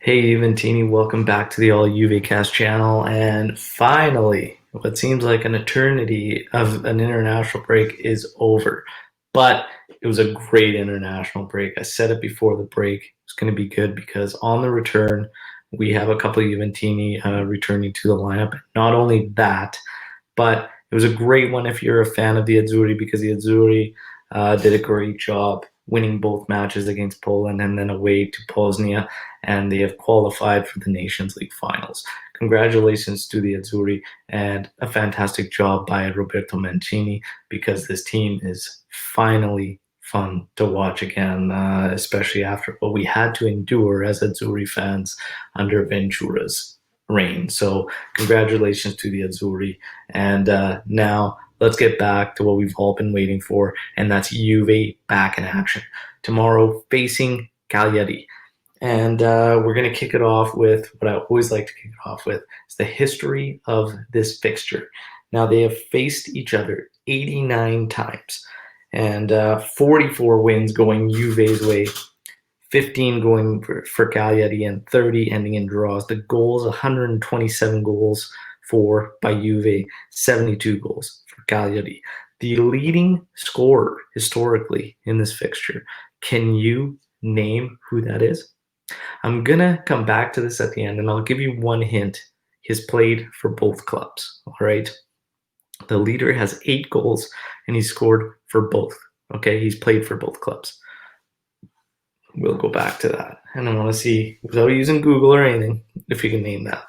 Hey, Juventini, welcome back to the All Juve Cast channel. And finally, what seems like an eternity of an international break is over. But it was a great international break. I said it before the break. It's going to be good because on the return, we have a couple of Juventini returning to the lineup. Not only that, but it was a great one if you're a fan of the Azzurri because the Azzurri did a great job winning both matches against Poland and then away to Bosnia, and they have qualified for the Nations League finals. Congratulations to the Azzurri and a fantastic job by Roberto Mancini because this team is finally fun to watch again, especially after what we had to endure as Azzurri fans under Ventura's reign. So congratulations to the Azzurri. And now let's get back to what we've all been waiting for, and that's Juve back in action. Tomorrow facing Cagliari. And we're going to kick it off with what I always like to kick it off with. It's the history of this fixture. Now, they have faced each other 89 times, and 44 wins going Juve's way, 15 going for Cagliari, and 30 ending in draws. The goals, 127 goals by Juve, 72 goals for Cagliari. The leading scorer historically in this fixture. Can you name who that is? I'm going to come back to this at the end, and I'll give you one hint. He's played for both clubs, all right? The leader has 8 goals, and he scored for both, okay? He's played for both clubs. We'll go back to that, and I want to see, without using Google or anything, if you can name that.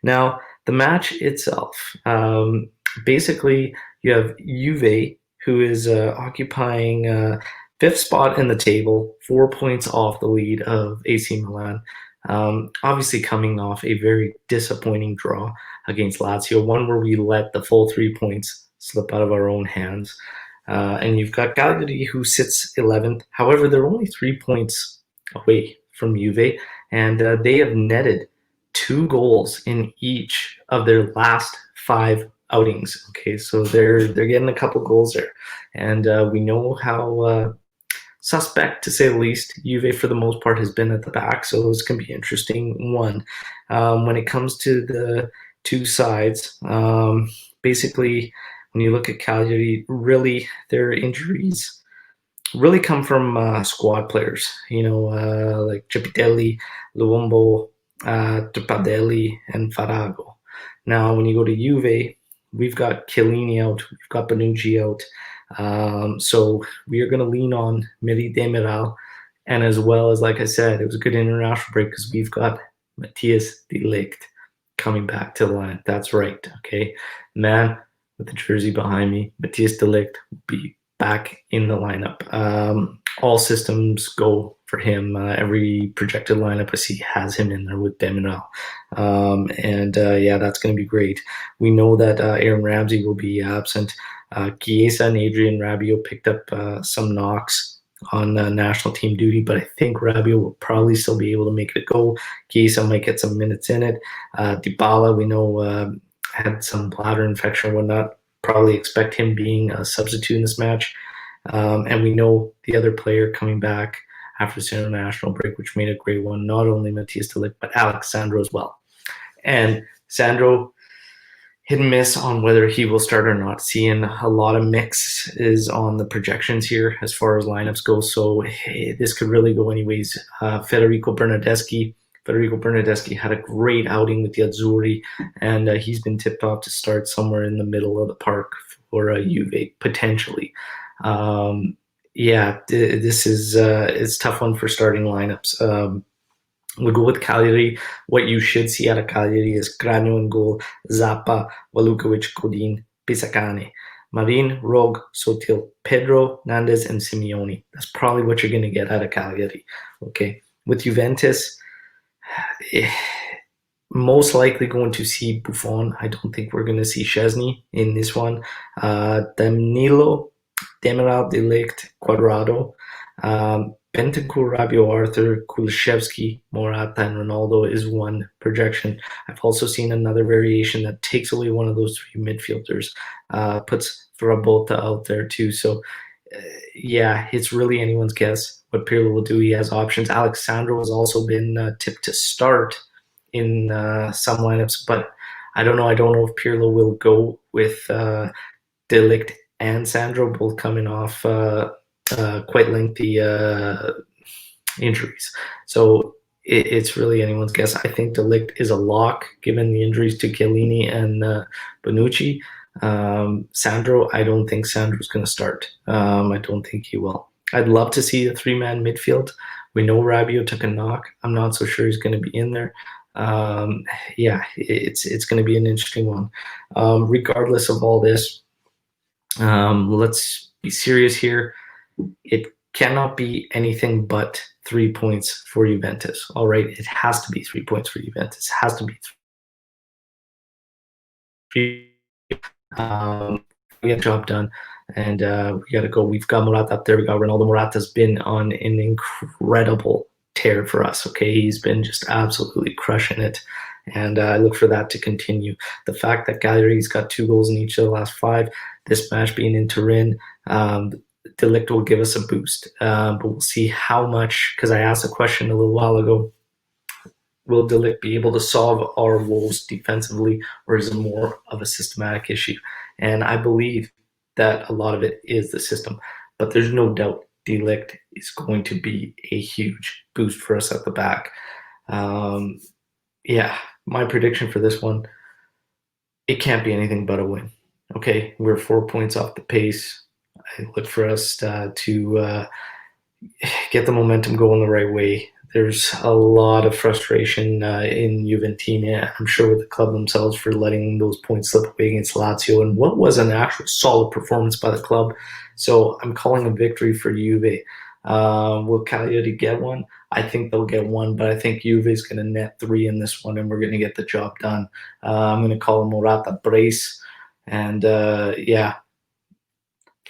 Now, the match itself, basically, you have Juve, who is occupying fifth spot in the table, 4 points off the lead of AC Milan. Obviously, coming off a very disappointing draw against Lazio, one where we let the full 3 points slip out of our own hands. And you've got Cagliari, who sits 11th. However, they're only 3 points away from Juve, and they have netted 2 goals in each of their last 5 outings. Okay, so they're getting a couple goals there, and we know how suspect, to say the least, Juve for the most part has been at the back. So this can be interesting. One, when it comes to the two sides, basically, when you look at Cagliari, really their injuries really come from squad players. Like Capitelli, Luombo, Tupadelli, and Farago. Now, when you go to Juve, we've got Chiellini out, we've got Bonucci out. So we are going to lean on Miri Demiral, and as well as, like I said, it was a good international break because we've got Matthias de Ligt coming back to the line. That's right, okay? Man with the jersey behind me, Matthias de Ligt will be back in the lineup. All systems go for him. Every projected lineup I see has him in there with Demiral. Yeah, that's going to be great. We know that Aaron Ramsey will be absent. Chiesa and Adrian Rabiot picked up some knocks on national team duty, but I think Rabiot will probably still be able to make it go. Chiesa might get some minutes in it. Dybala, we know, had some bladder infection and whatnot. Probably expect him being a substitute in this match. And we know the other player coming back after this international break, which made a great one, not only Matthias de Ligt, but Alex Sandro as well. And Sandro, hit and miss on whether he will start or not. Seeing a lot of mixes on the projections here as far as lineups go. So hey, this could really go anyways. Federico Bernardeschi had a great outing with the Azzurri, and he's been tipped off to start somewhere in the middle of the park for Juve, potentially. This is it's a tough one for starting lineups. We'll go with Cagliari. What you should see out of Cagliari is Cranio in goal, Zappa, Walukovic, Godin, Pisacane, Marin, Rog, Sotil, Pedro, Nandes, and Simeone. That's probably what you're going to get out of Cagliari. Okay. With Juventus, most likely going to see Buffon. I don't think we're going to see Szczesny in this one. Danilo, Demiral, de Ligt, Quadrado, Bentancur, Rabiot, Arthur, Kulusevski, Morata, and Ronaldo is one projection. I've also seen another variation that takes away one of those 3 midfielders, puts Rabota out there too. So yeah, it's really anyone's guess what Pirlo will do. He has options. Alexandro has also been tipped to start in some lineups, but I don't know. I don't know if Pirlo will go with De Ligt and Sandro, both coming off quite lengthy injuries. So it's really anyone's guess. I think De Ligt is a lock given the injuries to Chiellini and Bonucci. Sandro, I don't think Sandro's going to start. I don't think he will. I'd love to see a three-man midfield. We know Rabiot took a knock. I'm not so sure he's going to be in there. Yeah, it's going to be an interesting one. Regardless of all this, let's be serious here. It cannot be anything but 3 points for Juventus. All right, it has to be 3 points for Juventus. It has to be three. We get the job done, and we got to go. We've got Morata up there. We got Ronaldo. Morata's been on an incredible tear for us. Okay, he's been just absolutely crushing it, and I look for that to continue. The fact that Cagliari's got 2 goals in each of the last 5, this match being in Turin, De Ligt will give us a boost, but we'll see how much. Because I asked a question a little while ago. Will De Ligt be able to solve our woes defensively, or is it more of a systematic issue? And I believe that a lot of it is the system, but there's no doubt De Ligt is going to be a huge boost for us at the back. Yeah, my prediction for this one, it can't be anything but a win. Okay, we're 4 points off the pace. I look for us to get the momentum going the right way. There's a lot of frustration in Juventus, I'm sure, with the club themselves for letting those points slip away against Lazio, and what was an actual solid performance by the club. So I'm calling a victory for Juve. Will Cagliari get one? I think they'll get one, but I think Juve is going to net 3 in this one, and we're going to get the job done. I'm going to call a Morata brace, and yeah,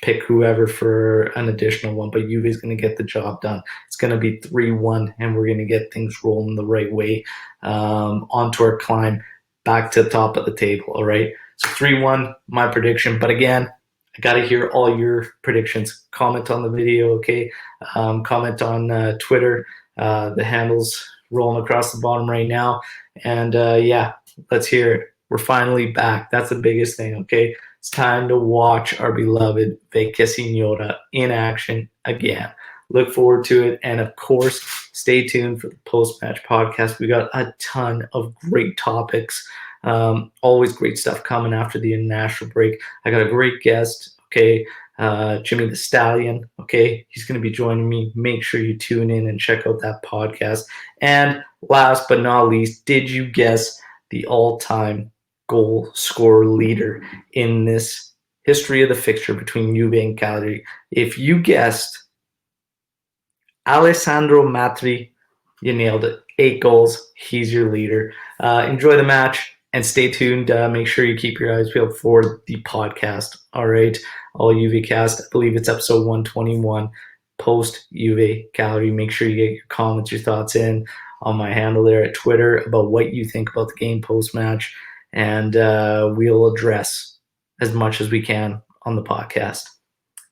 pick whoever for an additional one, but Juve is going to get the job done. It's going to be 3-1, and we're going to get things rolling the right way onto our climb back to the top of the table, all right? So 3-1, my prediction. But again, I got to hear all your predictions. Comment on the video, okay? Comment on Twitter. The handle's rolling across the bottom right now. And yeah, let's hear it. We're finally back. That's the biggest thing, okay? It's time to watch our beloved Vecchia Signora in action again. Look forward to it. And of course, stay tuned for the post-match podcast. We got a ton of great topics. Always great stuff coming after the international break. I got a great guest, okay? Jimmy the Stallion, okay? He's going to be joining me. Make sure you tune in and check out that podcast. And last but not least, did you guess the all-time goal scorer leader in this history of the fixture between Juve and Cagliari? If you guessed Alessandro Matri, you nailed it. 8 goals. He's your leader. Enjoy the match and stay tuned. Make sure you keep your eyes peeled for the podcast. All right. All Juve cast. I believe it's episode 121. Post Juve Cagliari. Make sure you get your comments, your thoughts in on my handle there at Twitter about what you think about the game post match. And we'll address as much as we can on the podcast.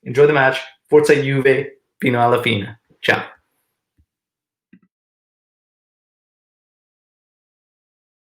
Enjoy the match. Forza Juve. Fino alla fine. Ciao.